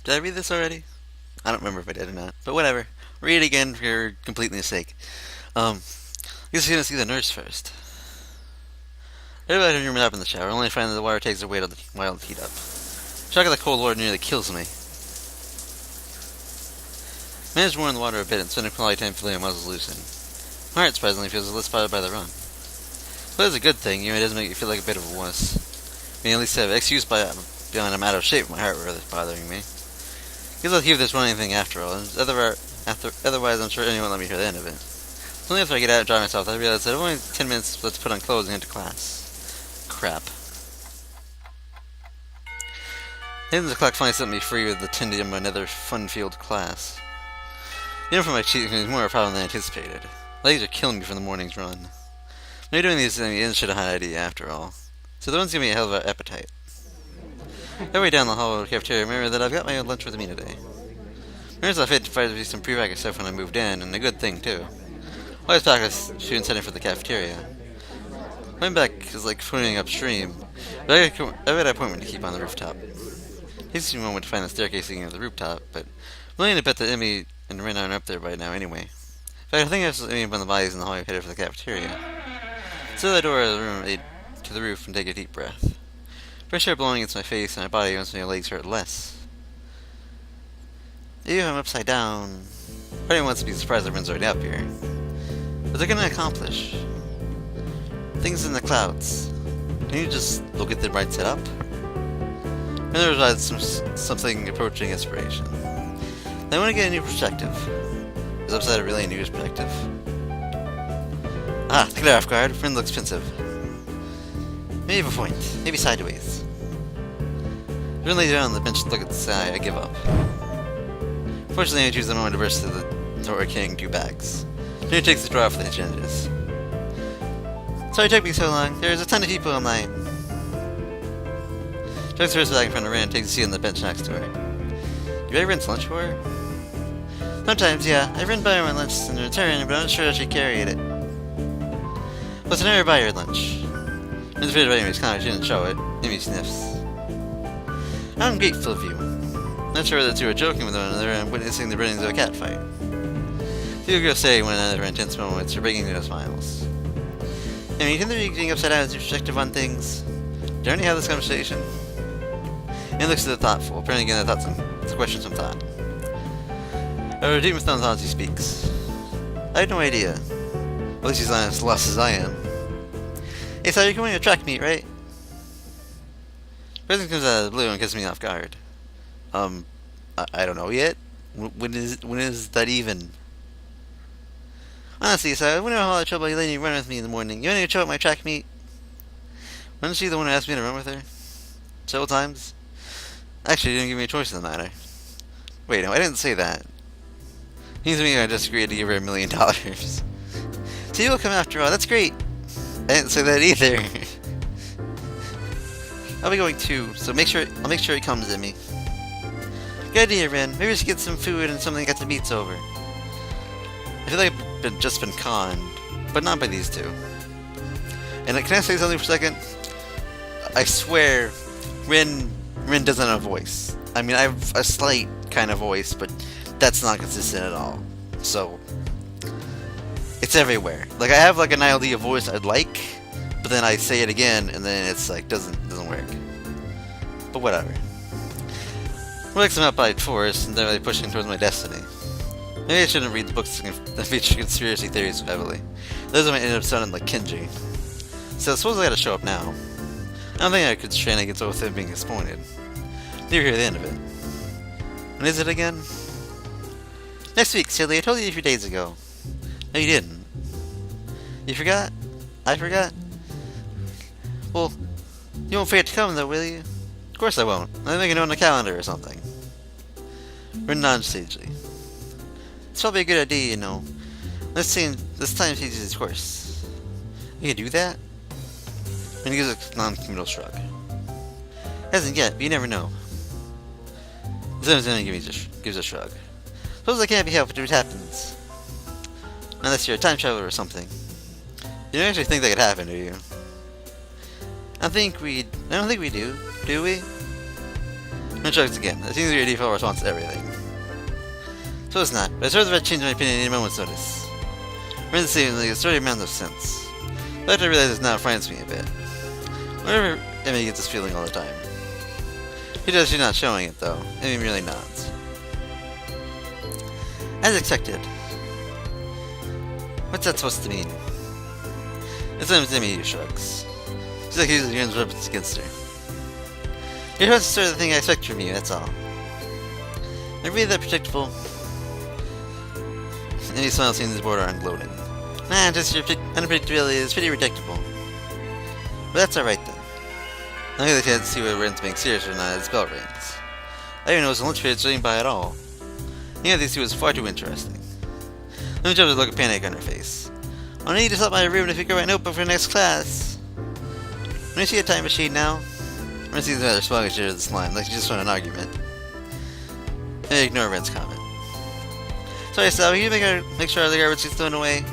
Did I read this already? I don't remember if I did or not, but whatever. Read it again for your completeness sake. I guess you're gonna see the nurse first. Everybody warms up in the shower, only to find that the water takes a while to heat up. Shock of the cold water nearly kills me. Managed to warm the water a bit and spend a quality time feeling my muscles loosen. My heart surprisingly feels less bothered by the run. But it's a good thing, it doesn't make you feel like a bit of a wuss. I mean, at least I have excuse beyond I'm out of shape with my heart rather bothering me. Guess I'll keep this running thing after all. Otherwise, I'm sure anyone will let me hear the end of it. Only after I get out and dry myself, I realize that I've only 10 minutes left to put on clothes and head to class. Crap. Then the clock finally set me free with attending another fun-filled class. The for my cheating is more a problem than anticipated. Legs are killing me from the morning's run. Maybe doing these things should have had an idea after all. So the one's giving me a hell of an appetite. Every down the hall of the cafeteria, remember that I've got my own lunch with me today. Remember I had to find some prepackaged stuff when I moved in, and a good thing too. Always practice shooting setting for the cafeteria. Going back is like swimming upstream, but I have an appointment to keep on the rooftop. It takes me a moment to find the staircase leading to the rooftop, but I'm willing to bet that Emmy and Ren aren't up there by now anyway. In fact, I think I've seen one of the bodies in the hallway headed for the cafeteria. So the door of the room to the roof and take a deep breath. Fresh air blowing against my face and my body makes my legs hurt less. Maybe if I'm upside down. Part of me wants to be surprised that Ren's already up here. What they're gonna accomplish? Things in the clouds. Can you just look at them right set up? And there resides something approaching inspiration. I want to get a new perspective. Is upside really a new perspective? Ah, take it off guard. Friend looks pensive. Maybe a point. Maybe sideways. Friend lays down on the bench to look at the sky. I give up. Fortunately, I choose the moment to burst to the door carrying 2 bags. Junior takes the drawer off the agendas. Sorry it took me so long. There's a ton of people in line. Chucks her bag in front of Ren and takes a seat on the bench next to her. You ever Ren's lunch for her? Sometimes, yeah. I ran by her my lunch in return, but I'm not sure if she carried it. Plus, I never buy her lunch. Ren's afraid of Amy's comment, she didn't show it. Amy sniffs. I'm grateful of you. Not sure whether the two are joking with one another and witnessing the beginnings of a cat fight. Few girls say when another intense moments are breaking into smiles. I mean, you think they're getting upside down as perspective on things? Don't you have this conversation? And looks at the thoughtful, apparently getting the thoughts to question some thought. A redeemed with thoughts he speaks. I had no idea. At least he's not as lost as I am. Hey, so you're going to a track meet, right? President comes out of the blue and gets me off guard. I don't know yet. When is that even? Honestly, so I wouldn't have all the trouble letting you run with me in the morning. You want to show up my track meet? Wasn't she the one who asked me to run with her? Several times? Actually, you didn't give me a choice in the matter. Wait, no, I didn't say that. Seems to me I just agreed to give her $1,000,000. So you will come after all, that's great! I didn't say that either. I'll be going too, so I'll make sure he comes at me. Good idea, Ren. Maybe we should get some food and something to get the meats over. I feel like I've just been conned, but not by these two. And can I say something for a second? I swear, Ren doesn't have a voice. I mean, I have a slight kind of voice, but that's not consistent at all. So, it's everywhere. Like, I have like an idea of voice I'd like, but then I say it again, and then it's like, doesn't work. But whatever. I'm up by force, and they're really pushing towards my destiny. Maybe I shouldn't read the books that feature conspiracy theories so heavily. Those might end up sounding like Kenji. So I suppose I gotta show up now. I don't think I could strain against both him being disappointed. Never hear the end of it. When is it again? Next week, silly. I told you a few days ago. No, you didn't. You forgot? I forgot? Well, you won't forget to come, though, will you? Of course I won't. I'll make a note on the calendar or something. Written non-sagely. It's probably a good idea, you know. This time changes his course. You can do that? And he gives a non-committal shrug. Hasn't yet, but you never know. Then gives a shrug. Suppose I can't be helped if it happens. Unless you're a time traveler or something. You don't actually think that could happen, do you? I don't think we do we? Ren shrugs again. That seems to be your default response to everything. So it's not, but I sort of changed my opinion in a moment's notice. Ren seemingly a sort of amount of sense. But I realize it now frightens me a bit. Whenever Emmy gets this feeling all the time. He does, she's not showing it though. Emmy merely nods. As expected. What's that supposed to mean? It's Emmy who shrugs. She's like using Ren's weapons against her. You're the sort of thing I expect from you, that's all. Are you really that predictable? Emmy smiles, seeing this border on gloating. Nah, just your unpredictability is pretty predictable. But that's alright then. I really can't see whether Ren's being serious or not as bell rings. I didn't know it was a lunch period swinging by at all. Any of these two was far too interesting. Let me jump to look of panic on her face. I need to stop my room to figure out my notebook for the next class. Let me see a time machine now. Ren seems rather sluggish to this line, like she just won an argument. I ignore Ren's comment. Sorry, Sal, can you make sure the garbage gets thrown away?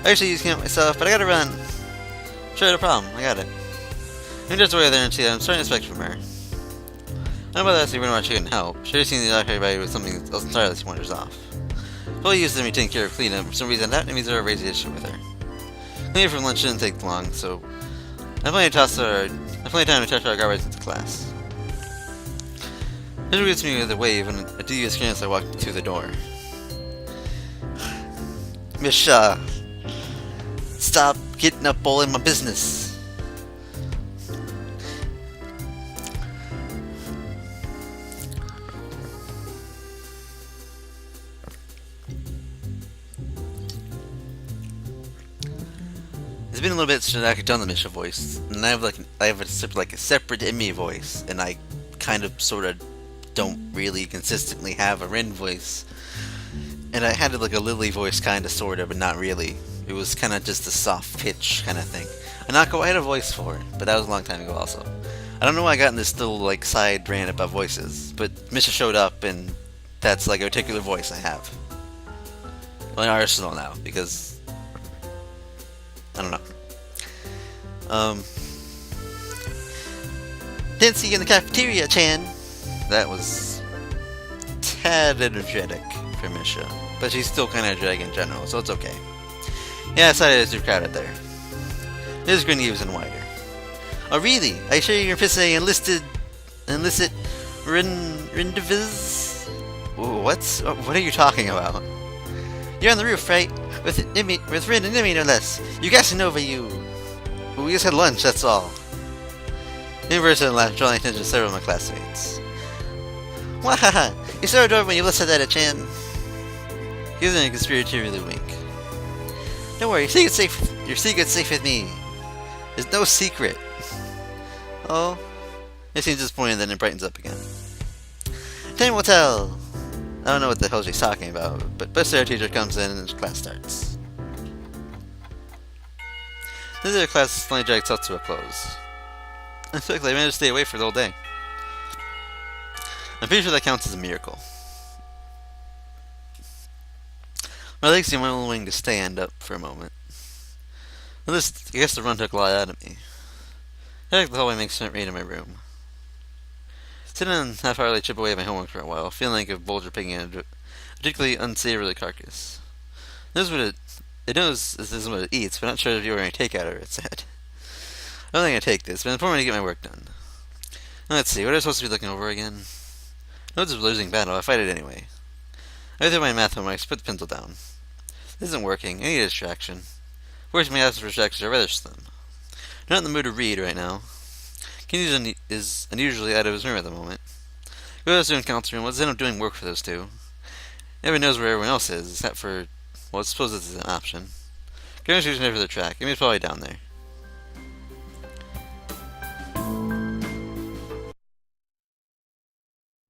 I usually use it myself, but I gotta run. Sure, no problem. I got it. Let me just away there and see that I'm starting to expect from her. I don't know about asking why she couldn't help. She always seems to knock everybody with something else entirely she wanders off. Probably used to me taking care of cleanup. For some reason, that means I raised the issue with her. Cleaning from lunch didn't take long, so I have plenty of time to toss our garbage into class. This greets me with a wave and a devious grin as I walk through the door. Miss Shaw, stop getting up all in my business. It's been a little bit since I could done the Misha voice, and I have a separate Emmy voice, and I kind of sort of don't really consistently have a Ren voice, and I had like a Lily voice kind of sort of, but not really. It was kind of just a soft pitch kind of thing. I had a voice for it, but that was a long time ago also. I don't know why I got in this little like side rant about voices, but Misha showed up, and that's like a particular voice I have. Well, in Arsenal now because. I don't know. Didn't see you in the cafeteria, Chan. That was tad energetic for Misha, but she's still kind of energetic in general, so it's okay. Yeah, I decided it was too crowded there. His grin even wider. Oh really? Are you sure you're pissing enlisted Rindaviz? What are you talking about? You're on the roof, right? With Rin and Nimi, no less. You Casanova, you. We just had lunch, that's all. Inverted laughed, drawing attention to several of my classmates. Wahaha! You so adorable when you listed that at Chan. He was in a conspiratorially wink. Don't worry, your secret's safe with me. There's no secret. Oh. It seems disappointed, then it brightens up again. Time will tell. I don't know what the hell she's talking about, but our teacher comes in and class starts. This year class finally drags itself to a close. And quickly I managed to stay away for the whole day. I'm pretty sure that counts as a miracle. My legs seem willing to stand up for a moment. At least, I guess the run took a lot out of me. I think the hallway makes it rain in my room. Sitting down half-heartedly chip away at my homework for a while, feeling like a vulture picking at a particularly unsavory carcass. It knows this isn't what it eats, but I'm not sure if you were any takeout of it, it said. I don't think I take this, but it's important to get my work done. Now, let's see, what am I supposed to be looking over again? No, it's a losing battle, I fight it anyway. I go through my math homework, put the pencil down. This isn't working, I need a distraction. Fortunately, my absence for distractions are rather slim. I'm not in the mood to read right now. Kenny is unusually out of his room at the moment. Go to the student council room, let's end up doing work for those two. Everyone knows where everyone else is, except for, well, I suppose this is an option. Go to the never for the track, Emmy's probably down there.